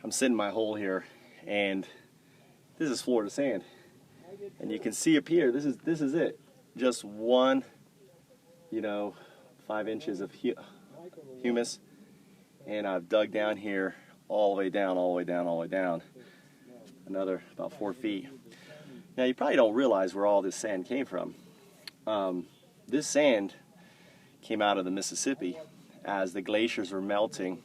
I'm sitting in my hole here, and this is Florida sand. And you can see up here, this is it. Just one, 5 inches of humus. And I've dug down here all the way down, all the way down, all the way down. Another about 4 feet. Now you probably don't realize where all this sand came from. This sand came out of the Mississippi as the glaciers were melting,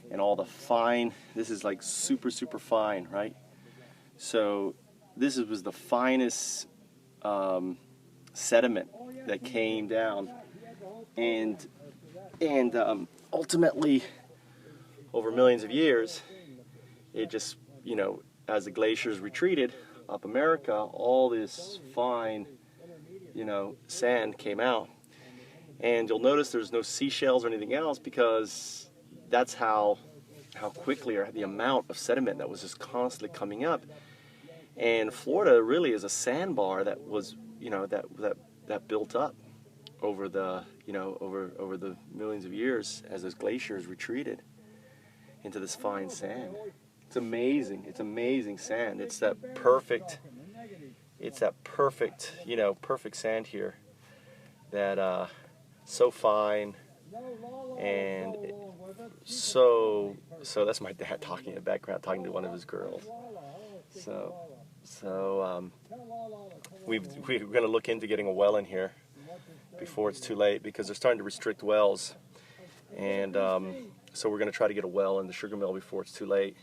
and all the fine, this is like super fine, right? So this was the finest sediment that came down, and ultimately over millions of years it just, as the glaciers retreated up America, all this fine sand came out. And you'll notice there's no seashells or anything else, because that's how quickly, or the amount of sediment that was just constantly coming up. And Florida really is a sandbar that was, that built up over the, over the millions of years as those glaciers retreated into this fine sand. It's amazing. It's amazing sand. It's that perfect, perfect sand here that so fine, and so that's my dad talking in the background, talking to one of his girls. We're going to look into getting a well in here before it's too late, because they're starting to restrict wells, and so we're going to try to get a well in the sugar mill before it's too late.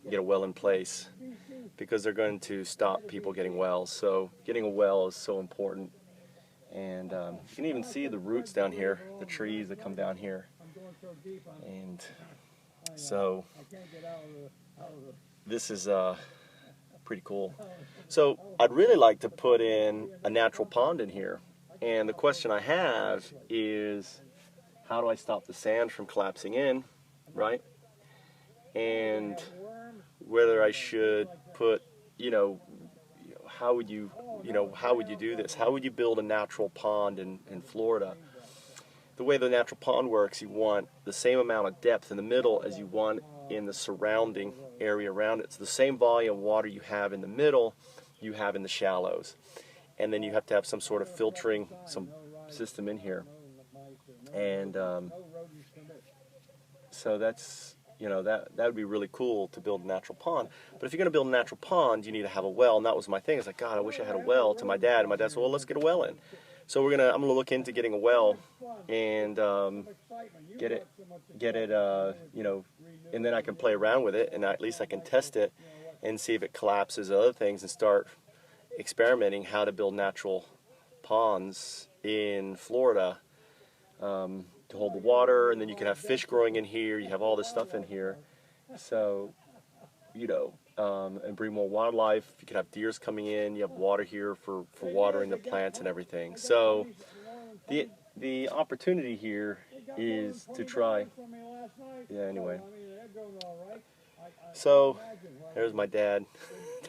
Get a well in place, because they're going to stop people getting wells. So getting a well is so important. And you can even see the roots down here, the trees that come down here. And so this is pretty cool. So I'd really like to put in a natural pond in here. And the question I have is, how do I stop the sand from collapsing in, right? And whether I should put, how would you do this? How would you build a natural pond in Florida? The way the natural pond works, you want the same amount of depth in the middle as you want in the surrounding area around it. So the same volume of water you have in the middle, you have in the shallows. And then you have to have some sort of filtering, some system in here. And so that's, that would be really cool to build a natural pond. But if you're going to build a natural pond, you need to have a well, and that was my thing. It's like, God, I wish I had a well, to my dad. And my dad said, well, let's get a well in. So I'm gonna look into getting a well, and get it, and then I can play around with it, and at least I can test it and see if it collapses and other things, and start experimenting how to build natural ponds in Florida. To hold the water, and then you can have fish growing in here. You have all this stuff in here, so and bring more wildlife. You can have deers coming in. You have water here for watering the plants and everything. So the opportunity here is to try. Yeah. Anyway, so there's my dad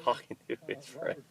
talking to his friend.